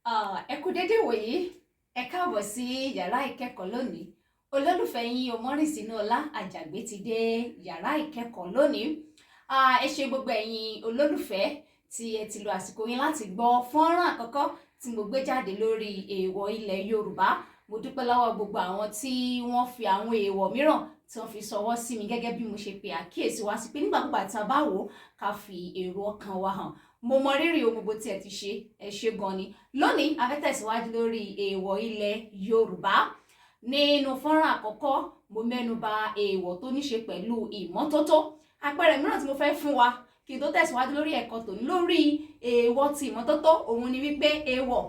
Ẹ kú dédé wòyí, ẹ káàbọ̀ sí yàrá ìkẹ́kọ̀ọ́ lónìí. Olólùfẹ́ yín Ọmọ́rìnsínúọlá Àjàgbé ti dé yàrá ìkẹ́kọ̀ọ́ lónìí. Ẹ ṣé gbogbo ẹ̀yin olólùfẹ́ tí ẹ ti lo àsìkò yín láti gbọ́ fọ́nrán àkọ́kọ́ tí mo gbé jáde lórí èèwọ̀ ilẹ̀ Yorùbá. Mo dúpẹ́ lọ́wọ́ gbogbo àwọn tí wọ́n fi àwọn èèwọ̀ mìíràn tí wọ́n fi ṣọwọ́ sí mi gẹ́gẹ́ bí mo ṣe pe àkíyèsí wá sí pé nígbàkúgbà tí a bá wò ó ká fi èrò ọkàn wa hàn. Mo mọ rírì ohun gbogbo tí ẹ ti ṣe, ẹ ṣé gan ni. Lónìí a fẹ́ tẹ̀síwájú lórí èèwọ̀ ilẹ̀ Yorùbá. Nínú fọ́nrán àkọ́kọ́ mo mẹ́nuba èèwọ̀ tó ní ṣe pẹ̀lú ìmọ́tótó. Àpẹẹrẹ mìíràn tí mo fẹ́ fún wa kí n tó tẹ̀síwájú lórí ẹ̀kọ́ tòní lórí èèwọ̀ ti ìmọ́tótó òun ni wípé èèwọ̀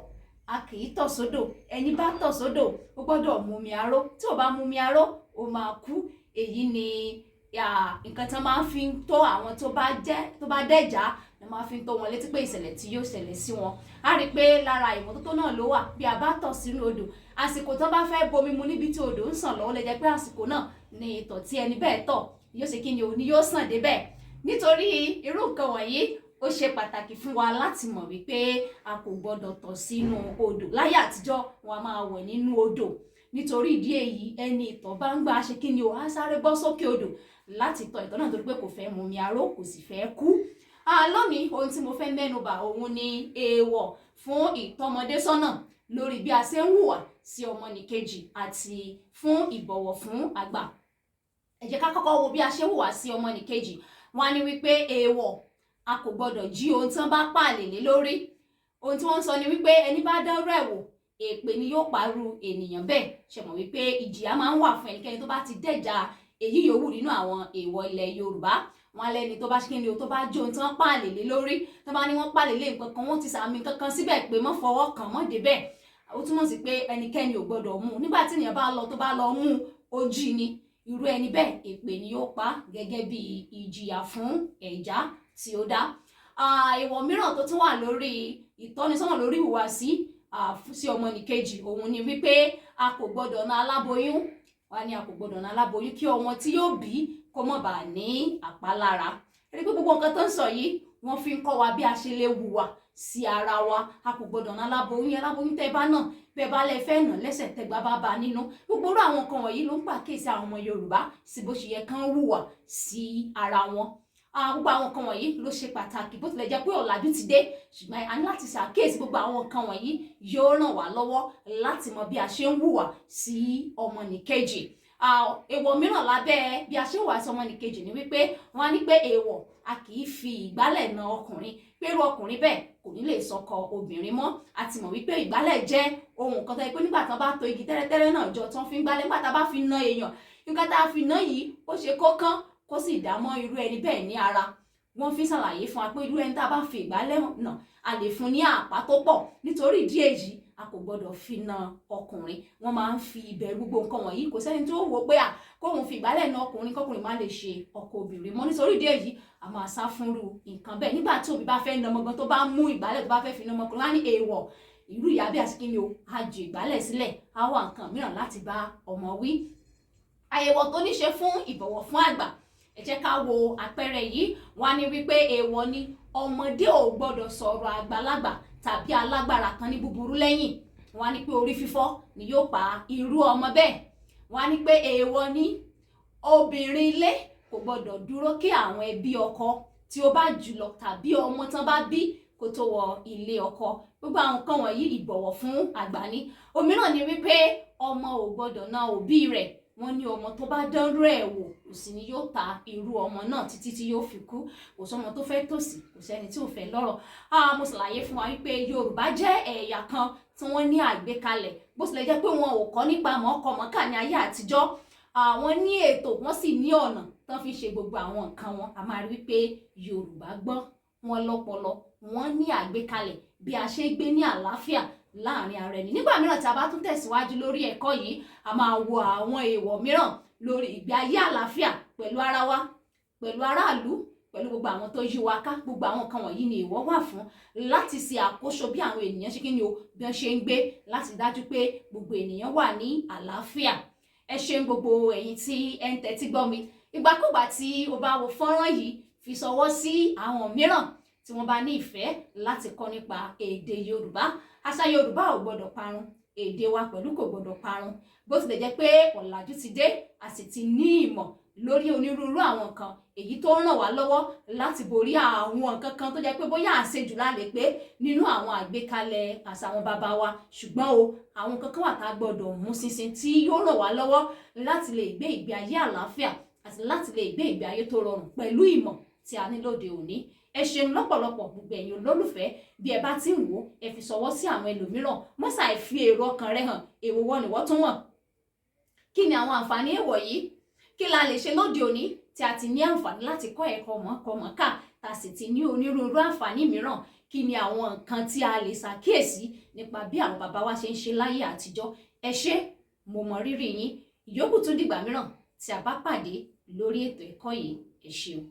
a kì í tọ̀ sódò. Ẹni bá tọ̀ sódò ó gbọ́dọ̀ mu omi aró, tí ò bá mu omi aró ó máa kú. Èyí ni nǹkan tí wọ́n máa ń fi tó àwọn tó bá dẹ̀já ni máa fi tó wọn létí pé ìṣẹ̀lẹ̀ tí yóò ṣẹlẹ̀ sí wọn. A rí i pé lára ìmọ́tótó náà ló wà bí a bá tọ̀ sínú odò, àsìkò tó bá fẹ́ bomi mu níbi tí odò ń sàn lọ́wọ́ lè jẹ́ pé àsìkò náà ni ìtọ̀ tí ẹni bẹ́ẹ̀ tọ̀ yóò ṣe kí ni òní yóò sàn débẹ̀. Nítorí irú nǹkan wọ̀nyí ó ṣe pàtàkì fún wa láti mọ̀ wípé a kò gbọdọ̀ tọ̀ sínú odò. Láyé àtijọ́ wọn a máa wẹ̀ nínú odò. Nítorí ìdí èyí ẹni ìtọ̀ bá ń gbà ṣe kí ni ó á sáré bọ́ sókè odò láti tọ̀ ìtọ̀ náà torí pé kò fẹ́ mu omi aró kò sì fẹ́ kú. Lónìí ohun tí mo fẹ́ mẹ́nubà òun ni èèwọ̀ fún ìtọ́mọdé sọ́nà lórí bí a ṣe ń hùwà sí ọmọnìkejì àti fún ìbọ̀wọ̀ fún àgbà. Ẹ jẹ́ ká kọ́kọ́ wo bí a ṣe ń hùwà sí ọmọnìkejì. Wọ́n á ní wípé èèwọ̀ a kò gbọdọ̀ jí ohun tí wọ́n bá pààlè lé lórí. Ohun tí wọ́n ń sọ ni wípé ẹni bá dánrú ẹ̀ wò èpè ni yóò parú ènìyàn bẹ́ẹ̀. Ṣé mọ̀ wípé ìjìyà máa ń wà fún ẹnikẹ́ni tó bá ti dẹ̀jà èyí yòówù nínú àwọn èèwọ̀ ilẹ̀ Yorùbá. Wọ́n lẹ́ni tó bá ṣe kí ni o tó bá jó ohun tí wọ́n pààlè lé lórí, tó bá ní wọ́n pààlè lé nǹkan kan wọ́n ti sàmì kankan síbẹ̀ pé mọ́ fọwọ́ kàn mọ́ débẹ̀. Ó túmọ̀ sí pé ẹnikẹ́ni ò gbọdọ̀ mú. Nígbà tí ènìyàn bá lọ tó bá lọ mú ojí ni irú ẹni bẹ́ẹ̀ èpè ni yóò pa gẹ́gẹ́ bí ìjìyà fún ẹ̀já tí ó dá. Èèwọ̀ mìíràn tó tún wà lórí ìtọ́nisọ́nà lórí ìhùwàsí sí ọmọnìkejì òun ni wípé a kò gbọdọ̀ na aláboyún. Wọ́n ní a kò gbọdọ̀ na aláboyún kí ọmọ tí yóò bí kó má bàa ní àpalára. Ẹ rí pé gbogbo nǹkan tó ń sọ yìí wọ́n fi ń kọ́ wa bí a ṣe lè hùwà sí ara wa. A kò gbọdọ̀ na aláboyún tẹ́ bá náà bẹ́ẹ̀ bá lẹ fẹ́ nà lẹ́sẹ̀ tẹ́gbà bá ba nínú. Gbogbo irú àwọn nǹkan wọ̀nyí ló ń pàkíyèsí àwọn ọmọ Yorùbá sí bó ṣe yẹ kán hùwà sí ara wọn. Gbogbo àwọn nǹkan wọ̀nyí ló ṣe pàtàkì bó tilẹ̀ jẹ́ pé ọ̀làjú ti dé ṣùgbọ́n a ní láti ṣàkíyèsí gbogbo àwọn nǹkan wọ̀nyí yóò ràn wá lọ́wọ́ láti mọ bí a ṣe ń hùwà sí ọmọnìkejì. Èèwọ̀ mìíràn lábẹ́ bí a ṣe ń hùwà sí ọmọnìkejì ni wípé wọ́n á ní pé èèwọ̀ a kì í fi ìgbálẹ̀ na ọkùnrin, pé irú ọkùnrin bẹ́ẹ̀ kò ní lè sọkọ obìnrin mọ́. A ti mọ̀ wípé ìgbálẹ̀ jẹ́ ohun kan tó yẹ pé nígbà tí wọ́n bá to igi tẹ́rẹ́tẹ́rẹ́ náà jọ tí wọ́n fi ń gbálẹ̀ nígbà tá a bá fi na èèyàn nǹkan tá a fi ná yìí ó ṣe kó kán kó sì dá mọ́ irú ẹni bẹ́ẹ̀ ní ara. Wọ́n fi ṣàlàyé fún wa pé irú ẹni tá a bá fi ìgbálẹ̀ nà a lè fún ní àpá tó pọ̀. Nítorí ìdí èyí a kò gbọdọ̀ fi na ọkùnrin. Wọ́n máa ń fi ìbẹ̀rù gbogbo nǹkan wọ̀nyí. Kò sẹ́ni tó wò pé kóun fi ìgbálẹ̀ na ọkùnrin kọkùnrin má lè ṣe ọkọ obìnrin mọ́. Nítorí ìdí èyí a máa sá fúnrú nǹkan bẹ́ẹ̀. Nígbà tí òbí bá fẹ́ na ọmọ gan tó bá mú ìgbálẹ̀ tó bá fẹ́ fi na ọmọkùnrin wá ní èèwọ̀ irú ìyá bí àsìkí ni o a ju ìgbálẹ̀ sílẹ̀ á wà nǹkan mìíràn láti bá ọmọ wí. Àyẹ̀wò tó ní ṣe fún ìbọ̀wọ̀ fún àgbà. Ẹ jẹ́ ká wo àpẹẹrẹ yìí. Wọ́n á ní wípé èèwọ̀ ni ọmọdé ò gbọdọ̀ sọ̀rọ̀ àgbàlagbà tàbí alágbára kan ní búburú lẹ́yìn. Wọ́n á ní pé orí fífọ́ ni yóò pa irú ọmọ bẹ́ẹ̀. Wọ́n á ní pé èèwọ̀ ni obìnrin ilé kò gbọdọ̀ dúró kí àwọn ẹbí ọkọ tí ó bá jùlọ tàbí ọmọ tán bá bí kó tó wọ ilé ọkọ. Gbogbo àwọn nǹkan wọ̀nyí ìbọ̀wọ̀ fún àgbà ni. Òmíràn ni wípé ọmọ ò gbọdọ̀ na òbí rẹ̀. Wọ́n ní ọmọ tó bá dánrú ẹ̀ wò kò sì ní yóò ta irú ọmọ náà títí tí yóò fi kú. Kò sọmọ tó fẹ́ tòsí kò sẹ́ni tí ò fẹ́ lọ́rọ̀. Mo ṣàlàyé fún wa wípé Yorùbá jẹ́ ẹ̀yà kan tí wọ́n ní àgbékalẹ̀ bó tilẹ̀ jẹ́ pé wọn ò kọ́ nípa mọ̀ọ́kọ-mọ̀ọ́kà ní ayé àtijọ́. Wọ́n ní ètò wọ́n sì ní ọ̀nà tán fi ṣe gbogbo àwọn nǹkan wọn. A máa rí wípé Yorùbá gbọ́n, wọn lọ́pọlọ, wọ́n ní àgbékalẹ̀ bí a ṣe ń gbé ní àlàáfíà láàrin ara ẹni. Nígbà mìíràn tí a bá tún tẹ̀síwájú lórí ẹ̀kọ́ yìí a máa wo àwọn èèwọ̀ mìíràn lórí ìgbé ayé àlàáfíà pẹ̀lú ara wa, pẹ̀lú aráàlú, pẹ̀lú gbogbo àwọn tó yí wa ká. Gbogbo àwọn nǹkan wọ̀nyí ni èèwọ̀ wà fún láti ṣe àkóso bí àwọn ènìyàn ṣe kí ni o bí wọ́n ṣe ń gbé láti dájú pé gbogbo ènìyàn wà ní àlàáfíà. Ẹ ṣeun gbogbo ẹ̀yin tí ẹ ń tẹ́tí gbọ́ mi. Ìgbàkúgbà tí o bá wo fọ́nrán yìí fi ṣọwọ́ sí àwọn mìíràn tí wọ́n bá ní ìfẹ́ láti kọ́ nípa èdè Yorùbá. àṣà Yorùbá ò gbọdọ̀ parun, èdè wa pẹ̀lú kò gbọdọ̀ parun, bó tilẹ̀ jẹ́ pé ọ̀làjú ti dé, a sì ti ní ìmọ̀ lórí onírúurú àwọn nǹkan èyí tó ràn wá lọ́wọ́ láti borí àwọn nǹkan kan tó jẹ́ pé bóyá àṣejù la lè pé nínú àwọn àgbékalẹ̀ àṣà àwọn bàbá wa, ṣùgbọ́n o àwọn nǹkan kan wà tá a gbọdọ̀ mú ṣinṣin tí yóò ràn wá lọ́wọ́ láti lè gbé ìgbé ayé àlàáfíà àti láti lè gbé ìgbé ayé tó rọrùn pẹ̀lú ìmọ̀ tí a ní lóde òní. Ẹ ṣeun lọ́pọ̀lọpọ̀ gbogbo ẹ̀yin olólùfẹ́, bí ẹ bá ti ń wò ẹ fi ṣọwọ́ sí àwọn ẹlòmíràn, mọ́sà ẹ fi èrò ọkàn rẹ hàn, èwo wọ́n ni wọ́n tún wọ̀n. Kí ni àwọn àǹfààní èèwọ̀ yìí? Kí la lè ṣe lóde òní tí a ti ní àǹfààní láti kọ́ ẹ̀kọ́ mọ̀ọ́kà tá a sì ti ní onírúurú àǹfààní mìíràn? Kí ni àwọn nǹkan tí a lè ṣàkíyèsí nípa bí àwọn bàbá wa ṣe ń ṣe láyé àtijọ́? Ẹ ṣé, mo mọ rírì yín. Ìyókù tún dìgbà mìíràn tí a bá pàdé lórí ètò ẹ̀kọ́ yìí. Ẹ ṣeun.